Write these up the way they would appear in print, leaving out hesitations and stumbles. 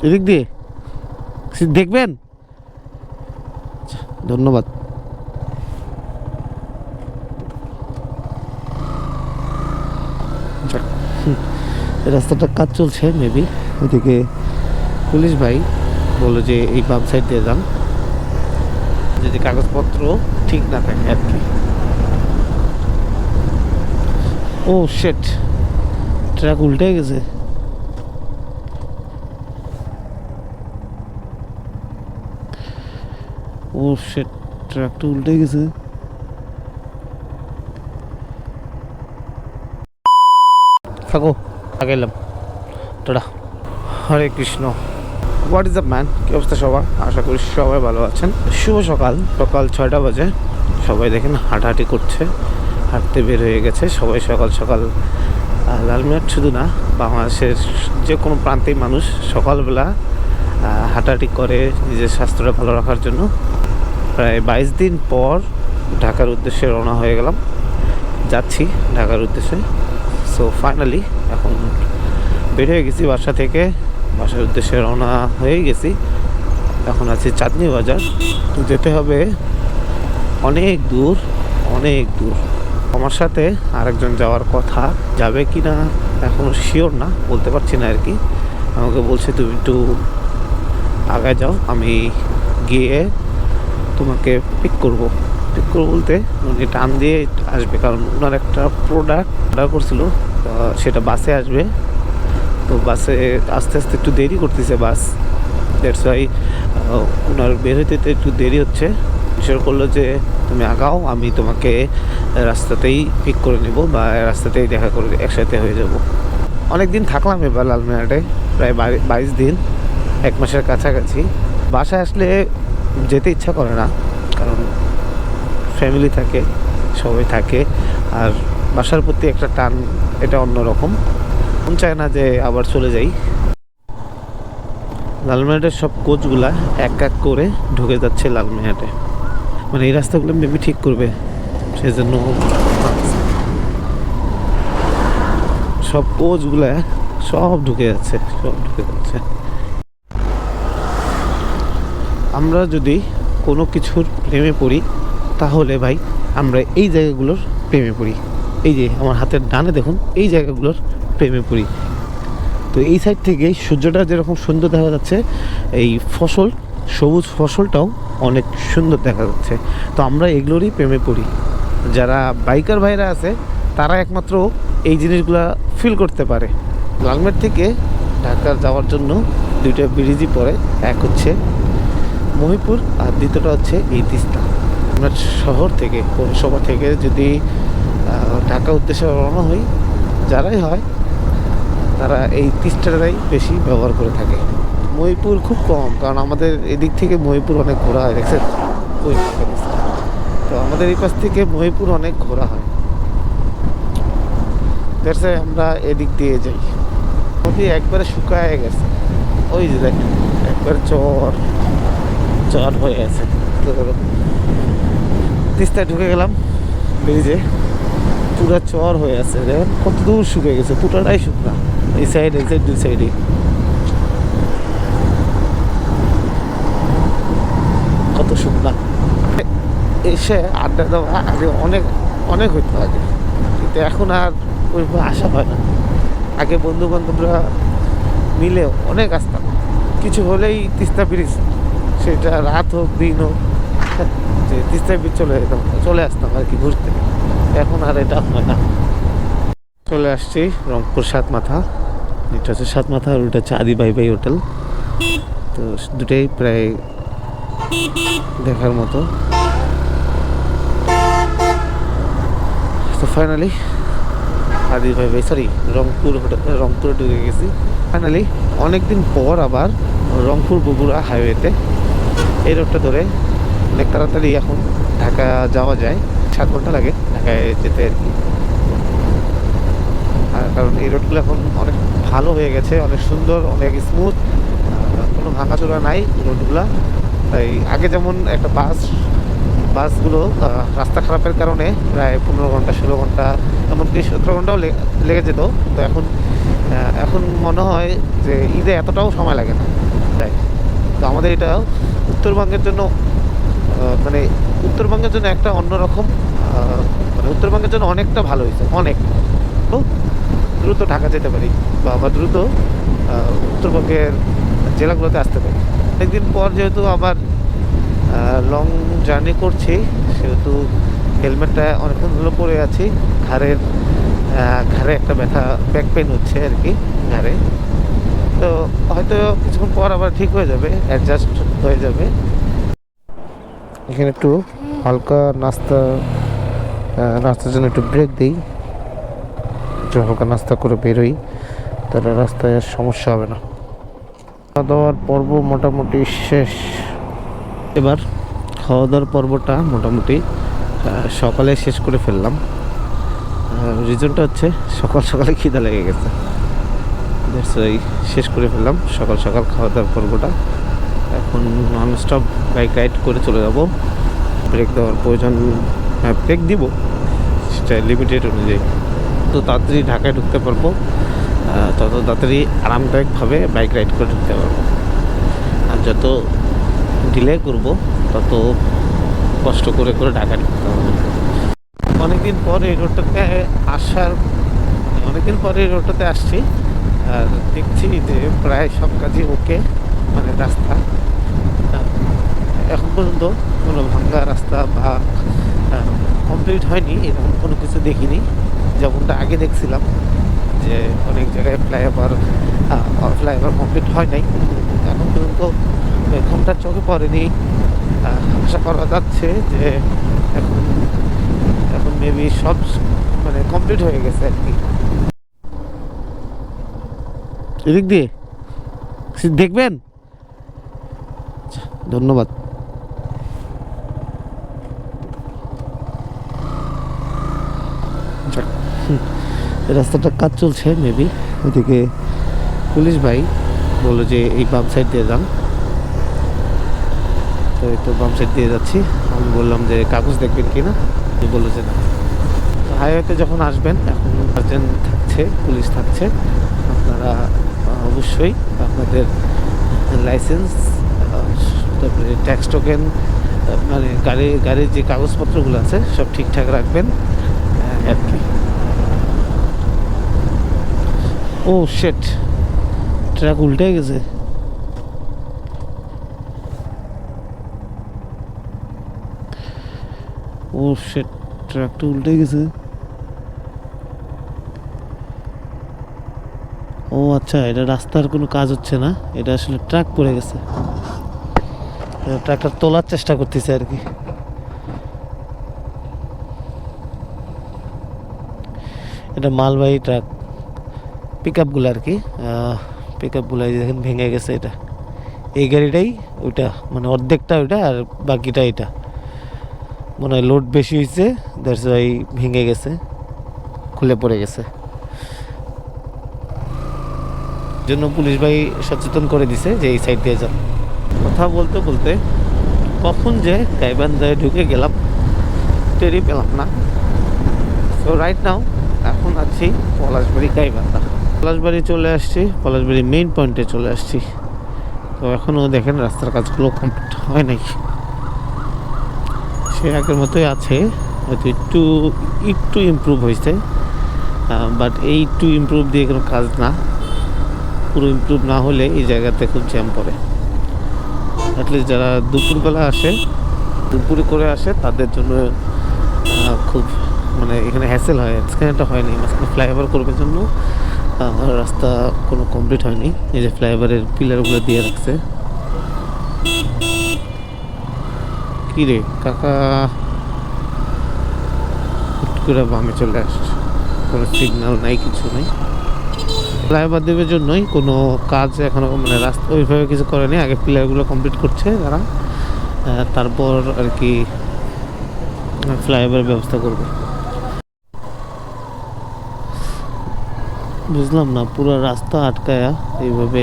এদিক দিয়ে দেখবেন। ধন্যবাদ। রাস্তাটা কাজ চলছে মেবি, ওইদিকে পুলিশ ভাই বললো যে এই বাম সাইড দিয়ে যান, যদি কাগজপত্র ঠিক না থাকে আর কি। ও শেট, ট্রাক উল্টে গেছে। ও শেট, ট্রাকটা উল্টে গেছে। থাকো, আগাইলাম। Tata. Hare Krishna. What is up man, কী অবস্থা সবার? আশা করি সবাই ভালো আছেন। শুভ সকাল, সকাল 6টা বাজে। সবাই দেখেন হাঁটাহাঁটি করছে, হাঁটতে বের হয়ে গেছে সবাই সকাল সকাল। লালমিয়ার শুধু না, বাংলাদেশের যে কোনো প্রান্তেই মানুষ সকালবেলা হাঁটাহাঁটি করে নিজের স্বাস্থ্যটা ভালো রাখার জন্য। প্রায় 22 দিন পর ঢাকার উদ্দেশ্যে রওনা হয়ে গেলাম, যাচ্ছি ঢাকার উদ্দেশ্যে। সো ফাইনালি এখন বের হয়ে গেছি বাসা থেকে, বাসার উদ্দেশ্যে রওনা হয়ে গেছি। এখন আছি চাঁদনি বাজার। তো যেতে হবে অনেক দূর, অনেক দূর। আমার সাথে আরেকজন যাওয়ার কথা, যাবে কি না এখনও শিওর না, বলতে পারছি না আর কি। আমাকে বলছে তুমি একটু আগে যাও, আমি গিয়ে তোমাকে পিক করবো বলতে উনি টান দিয়ে আসবে, কারণ ওনার একটা প্রোডাক্ট অর্ডার করছিল, সেটা বাসে আসবে। তো বাসে আস্তে আস্তে একটু দেরি করতেছে বাস, দ্যাটস ওয়াই ওনার বের হইতে একটু দেরি হচ্ছে। ঈশ্বর করলো যে তুমি আগাও, আমি তোমাকে রাস্তাতেই পিক করে নেব বা রাস্তাতেই দেখা করে একসাথে হয়ে যাব। অনেক দিন থাকলাম এবার লালমিয়াটে, প্রায় 22 দিন, 1 মাসের কাছাকাছি। বাসায় আসলে যেতে ইচ্ছা করে না, কারণ ফ্যামিলি থাকে, সবাই থাকে, আর বাসার প্রতি একটা টান, এটা অন্যরকম। মন চায় না যে আবার চলে যাই। লালমিয়াটের সব কোচগুলা এক এক করে ঢুকে যাচ্ছে লালমিয়াটে, মানে এই রাস্তাগুলো মেবি ঠিক করবে, সেজন্য সব কোচগুলা সব ঢুকে যাচ্ছে, সব ঢুকে যাচ্ছে। আমরা যদি কোনো কিছুর প্রেমে পড়ি তাহলে ভাই আমরা এই জায়গাগুলোর প্রেমে পড়ি। এই যে আমার হাতের ডানে দেখুন, এই জায়গাগুলোর প্রেমে পড়ি। তো এই সাইড থেকে সূর্যটা যেরকম সুন্দর দেখা যাচ্ছে, এই ফসল, সবুজ ফসলটাও অনেক সুন্দর দেখা যাচ্ছে। তো আমরা এগুলোরই প্রেমে পড়ি। যারা বাইকার ভাইরা আছে তারা একমাত্র এই জিনিসগুলা ফিল করতে পারে। লালমিয়ার থেকে ঢাকা যাওয়ার জন্য 2টা ব্রিজই পড়ে, এক হচ্ছে মহিপুর আর দ্বিতীয়টা হচ্ছে এই তিস্তা। আমরা শহর থেকে, পৌরসভা থেকে যদি ঢাকা উদ্দেশ্যে রওনা হই, যারাই হয় তারা এই তিস্তাটাই বেশি ব্যবহার করে থাকে। মহিপুর খুব কম, কারণ আমাদের এদিক থেকে মহিপুর অনেক ঘোরা হয়, দেখছেন ওই তো আমাদের এই পাশ থেকে মহিপুর অনেক ঘোরা হয়, দেখছে আমরা এদিক দিয়ে যাই। নদী একবারে শুকায় গেছে, ওই যে দেখ একবারে চর চর হয়ে গেছে। তো তিস্তায় ঢুকে গেলাম ব্রিজে, পুরা চর হয়ে আছে, দেখেন কত দূর শুকিয়ে গেছে, পুরোটাই শুকনা, এই সাইড এই সাইড 2 সাইডে। কত শুকনা। এসে আড্ডা দেওয়া আগে অনেক অনেক হইতো আগে, কিন্তু এখন আর ওইভাবে আসা হয় না। আগে বন্ধু বান্ধবরা মিলে অনেক আসতাম, কিছু হলেই তিস্তা ব্রিজ, সেটা রাত হোক দিন হোক, যে তিস্তা ব্রিজ চলে আসতাম আর কি ঘুরতে। এখন আর এটা হয় না। চলে আসছি রংপুর 7 মাথা, এটা হচ্ছে 7 মাথা আর ওইটা হচ্ছে আদি বাই বাই হোটেল। তো দুটাই প্রায় দেখার মতো। তো ফাইনালি আদি ভাই ভাই সরি রংপুরে ঢুকে গেছি ফাইনালি। অনেকদিন পর আবার রংপুর বগুড়া হাইওয়েতে, এই রোডটা ধরে অনেক তাড়াতাড়ি এখন ঢাকা যাওয়া যায়। 7 ঘন্টা লাগে ঢাকায় যেতে আর কি। কারণ এই রোডগুলো এখন অনেক ভালো হয়ে গেছে, অনেক সুন্দর, অনেক স্মুথ, কোনো ভাঙাচোরা নাই রোডগুলা। তাই আগে যেমন একটা বাসগুলো রাস্তা খারাপের কারণে প্রায় 15 ঘন্টা 16 ঘন্টা এমনকি 17 ঘন্টাও লেগে যেত, তো এখন মনে হয় যে ঈদে এতটাও সময় লাগে না। তাই তো আমাদের এটা উত্তরবঙ্গের জন্য মানে উত্তরবঙ্গের জন্য একটা অন্যরকম মানে উত্তরবঙ্গের জন্য অনেকটা ভালো হয়েছে, অনেক দ্রুত ঢাকা যেতে পারি বা আবার দ্রুত উত্তরবঙ্গের জেলাগুলোতে আসতে পারি। অনেকদিন পর যেহেতু আবার লং জার্নি করছি সেহেতু হেলমেটটা অনেকক্ষণ ধরে পরে আছি, ঘাড়ে একটা ব্যথা, ব্যাক পেন হচ্ছে আর কি ঘাড়ে। তো হয়তো কিছুক্ষণ পর আবার ঠিক হয়ে যাবে, অ্যাডজাস্ট হয়ে যাবে। এখানে একটু হালকা নাস্তার জন্য একটু ব্রেক দিই, একটু হালকা নাস্তা করে বেরোই, তাহলে রাস্তায় আর সমস্যা হবে না। খাওয়া দাওয়ার পর্ব মোটামুটি শেষ। এবার খাওয়া দাওয়ার পর্বটা মোটামুটি সকালে শেষ করে ফেললাম। রিজনটা হচ্ছে সকালে খিদা লেগে গেছে, ওই শেষ করে ফেললাম সকাল খাওয়া দাওয়ার পর্বটা। এখন নন স্টপ বাইক রাইড করে চলে যাব। ব্রেক দেওয়ার প্রয়োজন, হ্যাঁ ব্রেক দিব, সেটা লিমিটেড অনুযায়ী। তো তাড়াতাড়ি ঢাকায় ঢুকতে পারবো, তত তাড়াতাড়ি আরামদায়কভাবে বাইক রাইড করে ঢুকতে পারবো। আর যত ডিলে করব তত কষ্ট করে ঢাকায় ঢুকতে পারবো। অনেকদিন পর এই রোডটাতে আসছি আর দেখছি যে প্রায় সব কাজই ওকে, মানে রাস্তা এখন পর্যন্ত কোনো ভাঙ্গা রাস্তা বা কমপ্লিট হয়নি এরকম কোনো কিছু দেখিনি। যেমনটা আগে দেখছিলাম যে অনেক জায়গায় ফ্লাইওভার কমপ্লিট হয় নাই, এখন পর্যন্ত এখনটা চোখে পড়েনি। আশা করা যাচ্ছে যে এখন মেবি সব মানে কমপ্লিট হয়ে গেছে আর কি। এদিক দিয়ে দেখবেন, ধন্যবাদ। রাস্তাটা কাজ চলছে মেবি, ওইদিকে পুলিশ ভাই বললো যে এই বাম সাইড দিয়ে যান, তো এই তো বাম সাইড দিয়ে যাচ্ছি। আমি বললাম যে কাগজ দেখবেন কিনা, বললো যে না। হাইওয়েতে যখন আসবেন এখন গার্জেন থাকছে, পুলিশ থাকছে, আপনারা অবশ্যই আপনাদের লাইসেন্স, তারপরে ট্যাক্স টোকেন, মানে গাড়ির যে কাগজপত্রগুলো আছে সব ঠিকঠাক রাখবেন আর কি। ও শেট, ট্রাক উল্টে গেছে। ও শেট, ট্রাকটা উল্টে গেছে। ও আচ্ছা, এটা রাস্তার কোনো কাজ হচ্ছে না, এটা আসলে ট্রাক পড়ে গেছে। ট্রাকটা তোলার চেষ্টা করতেছে আর কি। এটা মালবাহী ট্রাক, পিক আপগুলো আর কি, পিক আপগুলো দেখেন ভেঙে গেছে। এটা এই গাড়িটাই ওইটা, মানে অর্ধেকটা ওইটা আর বাকিটা এটা, মনে হয় লোড বেশি হয়েছে, দ্যাটস ওয়াই ভেঙে গেছে, খুলে পড়ে গেছে। জন্য পুলিশ ভাই সচেতন করে দিছে যে এই সাইড দিয়ে যান। কথা বলতে বলতে কখন যে গাইবান্ধায় ঢুকে গেলাম টেরই পেলাম না। সো রাইট নাও এখন আছি পলাশবাড়ি গাইবান্ধা। পলাশবাড়ি চলে আসছি, পলাশবাড়ি মেইন পয়েন্টে চলে আসছি। তো এখনও দেখেন রাস্তার কাজগুলো কমপ্লিট হয় নাই, সে আগের মতোই আছে, হয়তো একটু ইমপ্রুভ হয়েছে, বাট এই একটু ইমপ্রুভ দিয়ে কোনো কাজ না। পুরো ইমপ্রুভ না হলে এই জায়গাতে খুব জ্যাম পড়ে। অ্যাটলিস্ট যারা দুপুরবেলা আসে, দুপুরে করে আসে, তাদের জন্য খুব মানে এখানে হ্যাসেল হয়। স্ক্যানটা হয়নি, মাঝখানে ফ্লাইওভার করবার জন্য রাস্তা কোনো কমপ্লিট হয়নি। এই যে ফ্লাইওভারের পিলারগুলো দিয়ে রাখছে। কি রে কাকা, হুট করে বামে চলে আসছে, কোনো সিগন্যাল নাই, কিছু নেই। ফ্লাইওভার দেওয়ার জন্যই কোনো কাজ এখনো মানে রাস্তা ওইভাবে কিছু করেনি। আগে পিলারগুলো কমপ্লিট করছে তারা, তারপর আর কি ফ্লাইওভার ব্যবস্থা করবে। বুঝলাম না, পুরো রাস্তা আটকায়া এইভাবে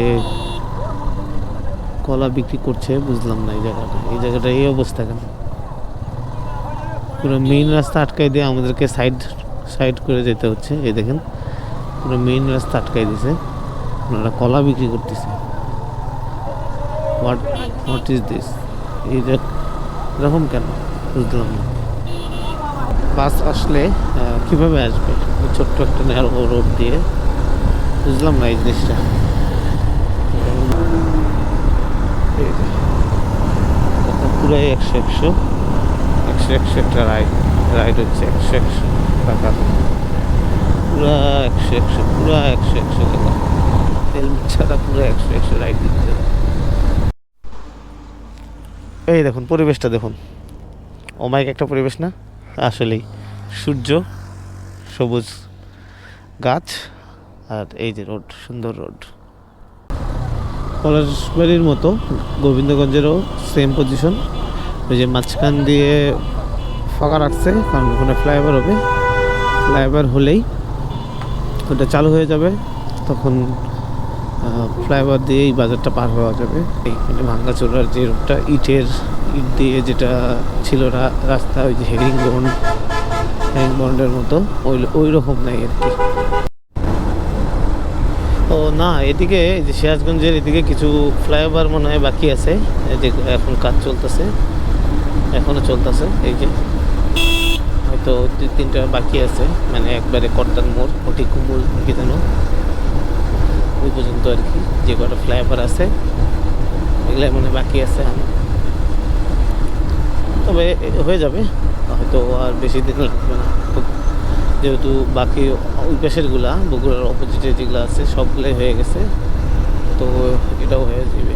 কলা বিক্রি করছে, বুঝলাম না এই জায়গাটা এই অবস্থা কেন। পুরো মেইন রাস্তা আটকাই দিয়ে আমাদেরকে সাইড করে যেতে হচ্ছে। এই দেখেন পুরো মেইন রাস্তা আটকাই দিছে, ওনারা কলা বিক্রি করতেছে। What what is this? এরকম কেন বুঝলাম না। বাস আসলে কিভাবে আসবে ছোট্ট একটা ন্যারো রোড দিয়ে? বুঝলাম না এই জিনিসটা। পুরাই 100 একটা রাইড হচ্ছে 100 টাকা, পুরা 100 টাকা হেলমেট ছাড়া পুরো 100 রাইড দিচ্ছে। এই দেখুন পরিবেশটা দেখুন, অমায়িক একটা পরিবেশ না? আসলেই সূর্য, সবুজ গাছ, আর এই যে রোড, সুন্দর রোড। পলাশবাড়ির মতো গোবিন্দগঞ্জেরও সেম পজিশন। ওই যে মাঝখান দিয়ে ফাঁকা রাখছে, কারণ ওখানে ফ্লাইওভার হবে। ফ্লাইওভার হলেই ওটা চালু হয়ে যাবে, তখন ফ্লাইওভার দিয়ে এই বাজারটা পার হওয়া যাবে। এইখানে ভাঙ্গাচোরার যে রোডটা ইট দিয়ে যেটা ছিল রাস্তা, ওই যে হেরিং বন্ডের মতো ওই রকম নাই আর কি। ও না, এদিকে যে সিরাজগঞ্জের এদিকে কিছু ফ্লাইওভার মনে হয় বাকি আছে, যে এখন কাজ চলতেছে, এখনো চলতেছে। এই যে হয়তো 2-3টা বাকি আছে, মানে একবারে কর্তার মোড় কুমুল কি যেন ওই পর্যন্ত আর কি, যে কটা ফ্লাইওভার আছে এগুলো মনে বাকি আছে। তবে হয়ে যাবে হয়তো, আর বেশি দিন লাগবে না, যেহেতু বাকি ওই পাশেরগুলা বগুড়ার অপোজিটে যেগুলো আছে সবগুলোই হয়ে গেছে, তো এটাও হয়ে যাবে।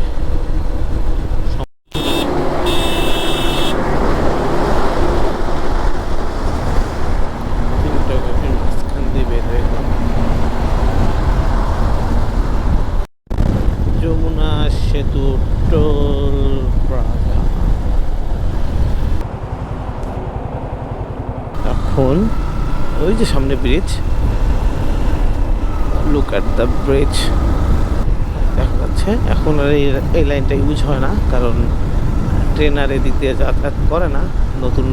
যমুনা সেতু টোল প্লাজা। এখন ওই যে সামনে bridge, look at the bridge দেখা যাচ্ছে। এখন আর এই লাইনটা ইউজ হয় না, কারণ ট্রেন আর এদিক দিয়ে যাতায়াত করে না, নতুন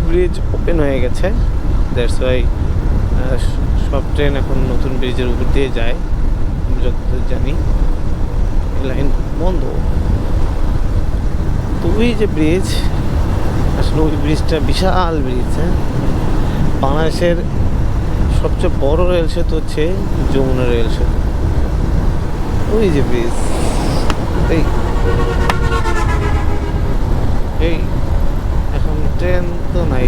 ব্রিজ ওপেন হয়ে গেছে। দ্যাটস ওয়াই সব ট্রেন এখন নতুন ব্রিজের উপর দিয়ে যায়, যতদূর জানি। এই লাইন বন্ধ। তো ওই যে ব্রিজ, আসলে ওই ব্রিজটা বিশাল ব্রিজ। হ্যাঁ, বাংলাদেশের সবচেয়ে বড় রেল সেতু হচ্ছে যমুনা রেল সেতু। ওই যে ব্রিজ, এই এখন ট্রেন তো নাই,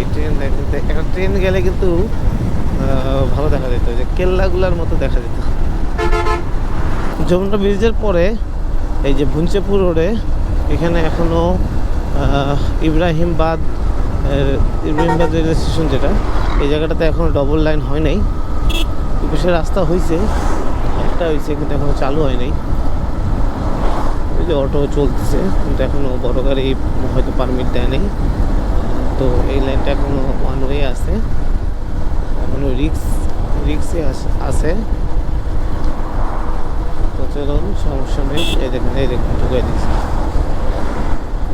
একটা ট্রেন গেলে কিন্তু ভালো দেখা যেত, যে কেল্লাগুলার মতো দেখা যেত। যমুনা ব্রিজের পরে এই যে ভুঞ্চেপুর রোডে, এখানে এখনও ইব্রাহিমবাদ রেলওয়ে স্টেশন, যেটা এই জায়গাটাতে এখনও ডবল লাইন হয় নাই। বিশেষ রাস্তা হয়েছে, একটা হয়েছে, কিন্তু এখনও চালু হয় নাই। ওই যে অটো চলতেছে, কিন্তু এখনও বড় গাড়ি হয়তো পারমিট দেয় নেই, তো এই লাইনটা এখনও ওয়ান ওয়ে আছে, এখনও রিক্সে আছে। তো চলুন, সমস্যা নেই। এই দেখুন ঢুকাই দিচ্ছি।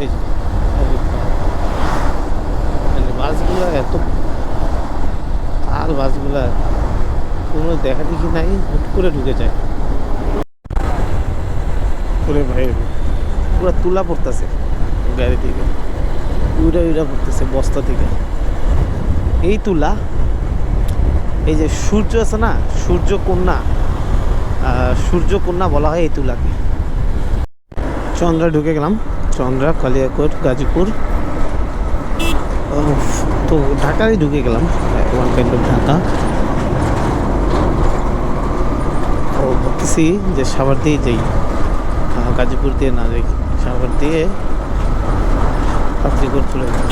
এই যে বাসগুলো এত, আর বাসগুলা কোনো দেখা দেখি নাই, হুট করে ঢুকে যায়। পুরো ভাই পুরো তুলা পড়তেছে গাড়ি থেকে, উইরা পড়তেছে বস্তা থেকে। এই তুলা, এই যে সূর্য আছে না, সূর্যকন্যা বলা হয় এই তুলাকে। চন্দ্রা ঢুকে গেলাম, চন্দ্রা, কালিয়াকৈর, গাজীপুর, তো ঢাকায় ঢুকে গেলাম, ওয়ান কাইন্ড অফ ঢাকা। ও ভাবতেছি যে সাভার দিয়ে যাই, গাজীপুর দিয়ে না যাই, সাভার দিয়ে পাত্রীপুর চলে যাই।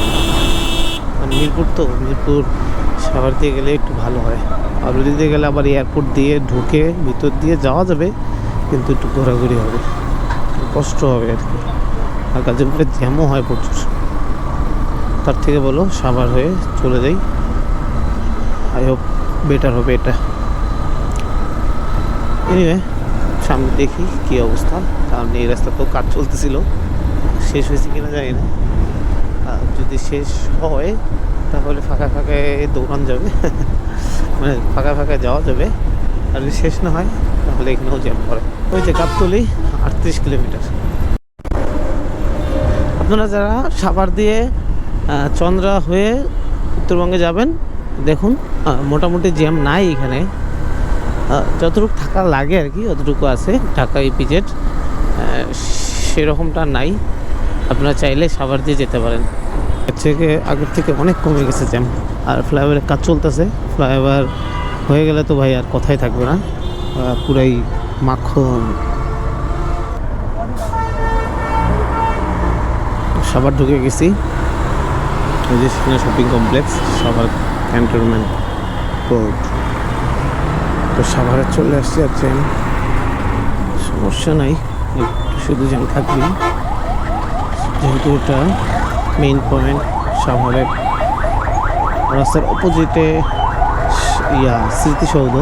মিরপুর সাভার দিয়ে গেলে একটু ভালো হয়। আর ওদিক দিয়ে গেলে আবার এয়ারপোর্ট দিয়ে ঢুকে ভিতর দিয়ে যাওয়া যাবে, কিন্তু একটু ঘোরাঘুরি হবে, কষ্ট হবে আর কি। আর গাজীপুরে জ্যামও হয় প্রচুর, তার থেকে বলো সাভার হয়ে চলে যাই। আই হোপ বেটার হবে এটা। এনিওয়ে, সামনে দেখি কী অবস্থা, কারণ এই রাস্তা তো কাজ চলতেছিল, শেষ হয়েছে কিনা জানি না। যদি শেষ হয় তাহলে ফাঁকায় দৌড়ানো যাবে, মানে ফাঁকায় যাওয়া যাবে। আর যদি শেষ না হয় তাহলে এখানেও জ্যাম পড়ে। ওই যে গাবতলী 38 কিলোমিটার। আপনারা যারা সাভার দিয়ে চন্দ্রা হয়ে উত্তরবঙ্গে যাবেন, দেখুন মোটামুটি জ্যাম নাই এখানে, যতটুকু থাকা লাগে আর কি অতটুকু আছে। ঢাকা ইপিজেড সেরকমটা নাই, আপনারা চাইলে সাভার দিয়ে যেতে পারেন। থেকে আগের থেকে অনেক কমে গেছে জ্যাম। আর ফ্লাইওভারের কাজ চলতেছে, ফ্লাইওভার হয়ে গেলে তো ভাই আর কথাই থাকবে না, পুরাই মাখন। সাভার ঢুকে গেছি, ওই যে সেখানে shopping complex Savar cantonment road. তো সাভারে চলে আসছি, আর জ্যাম সমস্যা নাই, একটু শুধু জ্যাম থাকবেই, যেহেতু এটা মেইন পয়েন্ট সাভারের। রাস্তার অপোজিটে স্মৃতিসৌধ,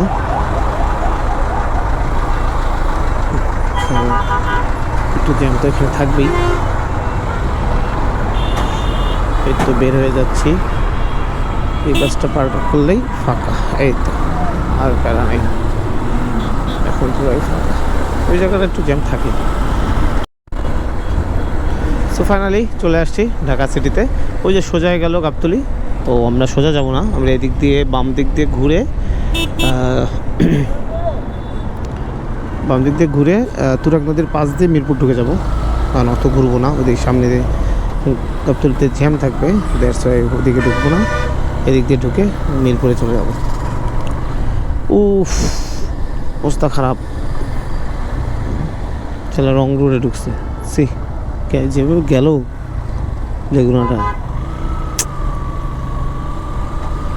একটু জ্যাম তো এখানে থাকবেই। এই তো বের হয়ে যাচ্ছি, এই বাসটা পার করলেই ফাঁকা, এই তো আর প্যারা নেই, এখন পুরাই ফাঁকা। ওই জায়গাটা একটু জ্যাম থাকে। সো ফাইনালি চলে আসছি ঢাকা সিটিতে। ওই যে সোজা গেল গাবতলী, তো আমরা সোজা যাব না, আমরা এদিক দিয়ে বাম দিক দিয়ে ঘুরে তুরাগ নদীর পাশ দিয়ে মিরপুর ঢুকে যাব, কারণ অত ঘুরবো না। ওদিকে সামনে গাবতলীতে জ্যাম থাকবে, ওদিকে ঢুকবো না, এদিক দিয়ে ঢুকে মিরপুরে চলে যাব। উফ, অবস্থা খারাপ। ছেলে রং রোডে ঢুকছে, যেভাবে গেল লেগুনাটা,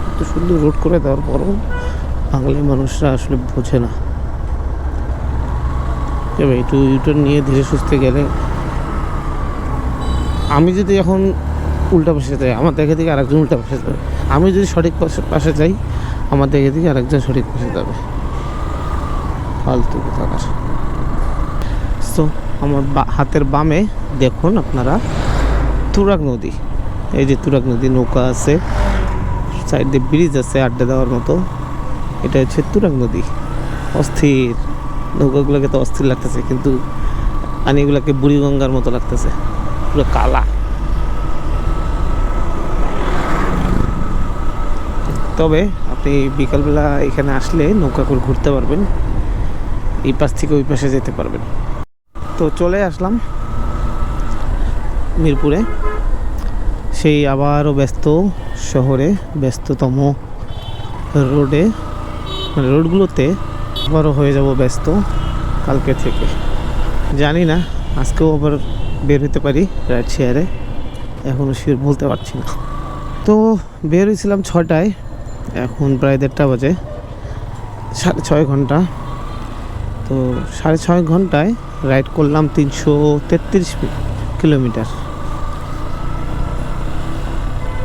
এত সুন্দর রোড করে দেওয়ার পরও বাঙালি মানুষরা আসলে বোঝে না। একটু ইউটার্ন নিয়ে ধীরে সুস্থে গেলে, আমি যদি এখন উল্টা পাশে যাই, আমার দেখে থেকে আরেকজন উল্টা পাশে যাবে। আমি যদি সঠিক পাশে যাই, আমার দেখে থেকে আরেকজন সঠিক পাশে যাবে। ফালতু থাকার। তো আমার হাতের বামে দেখুন আপনারা তুরাগ নদী, এই যে তুরাগ নদী, নৌকা আছে, সাইড দিয়ে ব্রিজ আছে আড্ডা দেওয়ার মতো। এটা হচ্ছে তুরাগ নদী। অস্থির, নৌকাগুলোকে তো অস্থির লাগতেছে, কিন্তু পানিগুলোকে বুড়িগঙ্গার মতো লাগতেছে, পুরো কালা। তবে আপনি বিকালবেলা এখানে আসলে নৌকা করে ঘুরতে পারবেন, এই পাশ থেকে ওই পাশে যেতে পারবেন। তো চলে আসলাম মিরপুরে, সেই আবারও ব্যস্ত শহরে, ব্যস্ততম রোডে, মানে রোডগুলোতে আবারও হয়ে যাব ব্যস্ত কালকে থেকে। জানি না আজকেও আবার বের হতে পারি রাইড শেয়ারে, এখনও শিওর বলতে পারছি না। তো বের হয়েছিলাম 6টায়, এখন প্রায় 1:30 বাজে, 6.5 ঘন্টা। তো 6.5 ঘন্টায় রাইড করলাম 333 কিলোমিটার।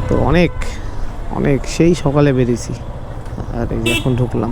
তো অনেক সেই সকালে বেরিয়েছি, আর এই যে এখন ঢুকলাম।